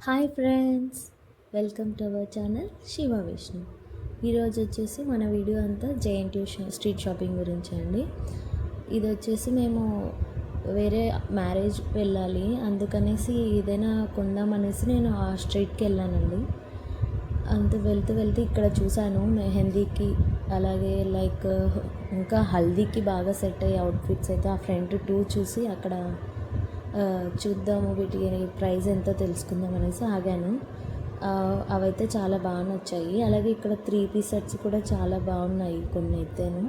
Hi friends, welcome to our channel Shiva Vishnu. ఈరోజు వచ్చేసి మన వీడియో అంతా జేఎన్టీయూ స్ట్రీట్ షాపింగ్ గురించి అండి. ఇది వచ్చేసి మేము వేరే మ్యారేజ్ వెళ్ళాలి, అందుకనేసి ఏదైనా కొందామనేసి నేను ఆ స్ట్రీట్కి వెళ్ళానండి. అంత వెళ్తూ వెళ్తూ ఇక్కడ చూశాను మెహందీకి, అలాగే ఇంకా హల్దీకి బాగా సెట్ అయ్యే అవుట్ఫిట్స్ అయితే ఆ ఫ్రంట్ టూ చూసి అక్కడ చూద్దాము, వీటి ప్రైస్ ఎంతో తెలుసుకుందాం అనేసి ఆగాను. అవైతే చాలా బాగా నచ్చాయి. అలాగే ఇక్కడ 3 పీస్ సెట్స్ కూడా చాలా బాగున్నాయి కొన్ని అయితేను.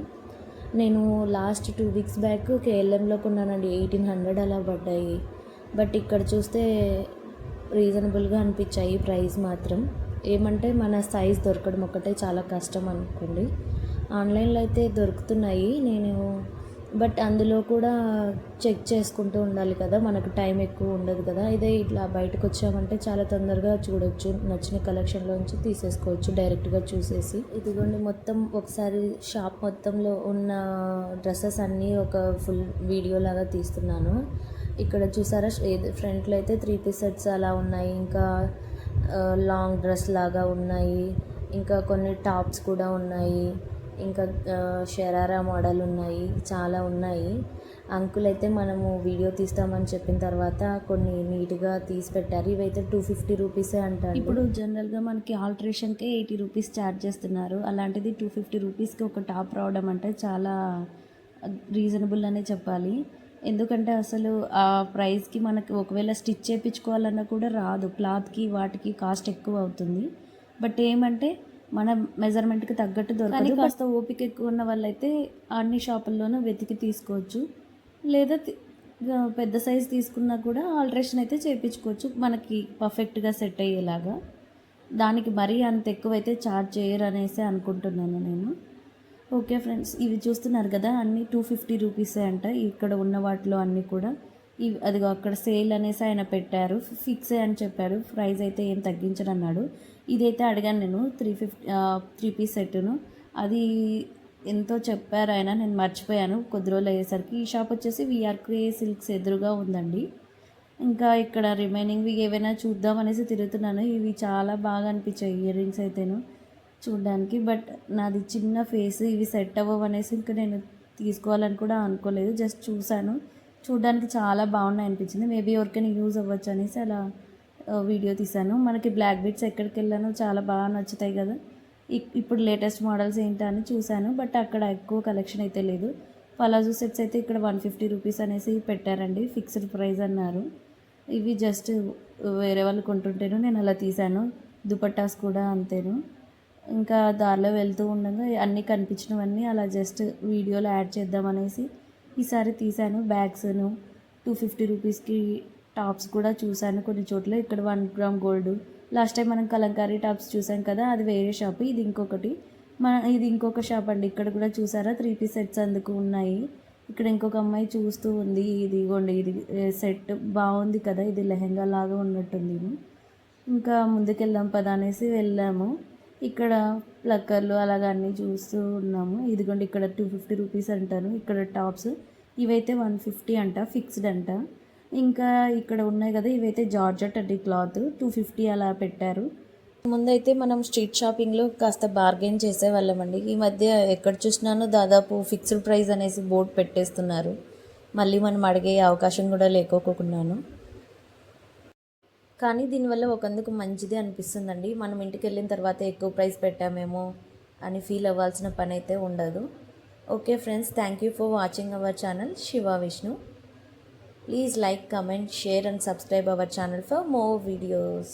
నేను లాస్ట్ 2 వీక్స్ బ్యాక్ కేఎల్ఎంలో కొన్నానండి, 1800 అలా పడ్డాయి. బట్ ఇక్కడ చూస్తే రీజనబుల్గా అనిపించాయి ప్రైస్ మాత్రం. ఏమంటే మన సైజ్ దొరకడం ఒకటే చాలా కష్టం అనుకోండి. ఆన్లైన్లో అయితే దొరుకుతున్నాయి, బట్ అందులో కూడా చెక్ చేసుకుంటూ ఉండాలి కదా, మనకు టైం ఎక్కువ ఉండదు కదా. ఇదే ఇట్లా బయటకు వచ్చామంటే చాలా తొందరగా చూడొచ్చు, నచ్చిన కలెక్షన్లోంచి తీసేసుకోవచ్చు డైరెక్ట్గా చూసేసి. ఇదిగోండి, మొత్తం ఒకసారి షాప్ మొత్తంలో ఉన్న డ్రెస్సెస్ అన్నీ ఒక ఫుల్ వీడియో లాగా తీస్తున్నాను. ఇక్కడ చూసారా, ఫ్రంట్లో అయితే 3 పీస్ సెట్స్ అలా ఉన్నాయి, ఇంకా లాంగ్ డ్రెస్ లాగా ఉన్నాయి, ఇంకా కొన్ని టాప్స్ కూడా ఉన్నాయి, ఇంకా షరారా మోడల్ ఉన్నాయి, చాలా ఉన్నాయి. అంకుల్ అయితే మనము వీడియో తీస్తామని చెప్పిన తర్వాత కొన్ని నీట్గా తీసి పెట్టారు. ఇవైతే 250 రూపీసే అంటారు. ఇప్పుడు జనరల్గా మనకి ఆల్టరేషన్కే 80 రూపీస్ ఛార్జ్ చేస్తున్నారు, అలాంటిది 250 రూపీస్కి ఒక టాప్ రావడం అంటే చాలా రీజనబుల్ అనే చెప్పాలి. ఎందుకంటే అసలు ఆ ప్రైస్కి మనకి ఒకవేళ స్టిచ్ చేయించుకోవాలన్నా కూడా రాదు, క్లాత్కి వాటికి కాస్ట్ ఎక్కువ అవుతుంది. బట్ ఏమంటే మన మెజర్మెంట్కి తగ్గట్టు దొరకదు. కాస్త ఓపిక ఎక్కువ ఉన్న వాళ్ళైతే అన్ని షాపుల్లోనూ వెతికి తీసుకోవచ్చు, లేదా పెద్ద సైజ్ తీసుకున్నా కూడా ఆల్టరేషన్ అయితే చేయించుకోవచ్చు మనకి పర్ఫెక్ట్గా సెట్ అయ్యేలాగా. దానికి మరీ అంత ఎక్కువైతే ఛార్జ్ చేయరు అనేసి అనుకుంటున్నాను నేను. ఓకే ఫ్రెండ్స్, ఇవి చూస్తున్నారు కదా, అన్నీ 250 రూపీసే అంట ఇక్కడ ఉన్న వాటిలో అన్నీ కూడా. అదిగో అక్కడ సేల్ అనేసి ఆయన పెట్టారు, ఫిక్సే అని చెప్పారు, ప్రైస్ అయితే ఏం తగ్గించడన్నాడు. ఇదైతే అడిగాను నేను 3 పీస్ సెట్టును, అది ఎంతో చెప్పారు ఆయన, నేను మర్చిపోయాను కొద్ది రోజులు అయ్యేసరికి. ఈ షాప్ వచ్చేసి విఆర్కే సిల్క్స్ ఎదురుగా ఉందండి. ఇంకా ఇక్కడ రిమైనింగ్వి ఏవైనా చూద్దాం అనేసి తిరుగుతున్నాను. ఇవి చాలా బాగా అనిపించాయి ఇయర్ రింగ్స్ అయితేను చూడడానికి. బట్ నాది చిన్న ఫేస్, ఇవి సెట్ అవ్వవు అనేసి ఇంకా నేను తీసుకోవాలని కూడా అనుకోలేదు, జస్ట్ చూశాను. చూడడానికి చాలా బాగున్నాయి అనిపించింది, మేబీ ఎవరికైనా యూజ్ అవ్వచ్చు అనేసి అలా వీడియో తీశాను. మనకి బ్లాక్ బీడ్స్ ఎక్కడికి వెళ్ళానో చాలా బాగా నచ్చుతాయి కదా, ఇప్పుడు లేటెస్ట్ మోడల్స్ ఏంటా అని చూశాను. బట్ అక్కడ ఎక్కువ కలెక్షన్ అయితే లేదు. పలాజో సెట్స్ అయితే ఇక్కడ 150 రూపీస్ అనేసి పెట్టారండి, ఫిక్స్డ్ ప్రైస్ అన్నారు. ఇవి జస్ట్ వేరే వాళ్ళు కొంటుంటేను నేను అలా తీశాను. దుపట్టాస్ కూడా అంతేను. ఇంకా దారిలో వెళ్తూ ఉండగా అన్నీ కనిపించినవన్నీ అలా జస్ట్ వీడియోలో యాడ్ చేద్దామనేసి ఈసారి తీశాను. బ్యాగ్స్ను 250 రూపీస్కి టాప్స్ కూడా చూశాను కొన్ని చోట్ల. ఇక్కడ 1 గ్రామ్ గోల్డ్, లాస్ట్ టైం మనం కలంకారీ టాప్స్ చూసాం కదా, అది వేరే షాప్. ఇది ఇంకొక షాప్ అండి. ఇక్కడ కూడా చూసారా 3 పీస్ సెట్స్ అందుకు ఉన్నాయి. ఇక్కడ ఇంకొక అమ్మాయి చూస్తూ ఉంది. ఇదిగోండి, ఇది సెట్ బాగుంది కదా, ఇది లెహెంగా లాగా ఉన్నట్టుంది. ఇంకా ముందుకెళ్దాం పదా అనేసి వెళ్ళాము. ఇక్కడ ప్లక్కర్లు అలాగ అన్నీ చూస్తూ ఉన్నాము. ఇదిగోండి, ఇక్కడ 250 రూపీస్ అంటాను ఇక్కడ టాప్స్. ఇవైతే 150 అంట, ఫిక్స్డ్ అంట. ఇంకా ఇక్కడ ఉన్నాయి కదా, ఇవైతే జార్జెట్ అండి, క్లాత్ 250 అలా పెట్టారు. ముందైతే మనం స్ట్రీట్ షాపింగ్లో కాస్త బార్గెన్ చేసేవాళ్ళమండి. ఈ మధ్య ఎక్కడ చూసినానో దాదాపు ఫిక్స్డ్ ప్రైస్ అనేసి బోర్డు పెట్టేస్తున్నారు, మళ్ళీ మనం అడిగే అవకాశం కూడా లేకోకున్నాను. కానీ దీనివల్ల ఒకందుకు మంచిదే అనిపిస్తుందండి, మనం ఇంటికి వెళ్ళిన తర్వాత ఎక్కువ ప్రైస్ పెట్టామేమో అని ఫీల్ అవ్వాల్సిన పని అయితే ఉండదు. Okay friends, thank you for watching our channel Shiva Vishnu. Please like, comment, share and subscribe our channel for more videos.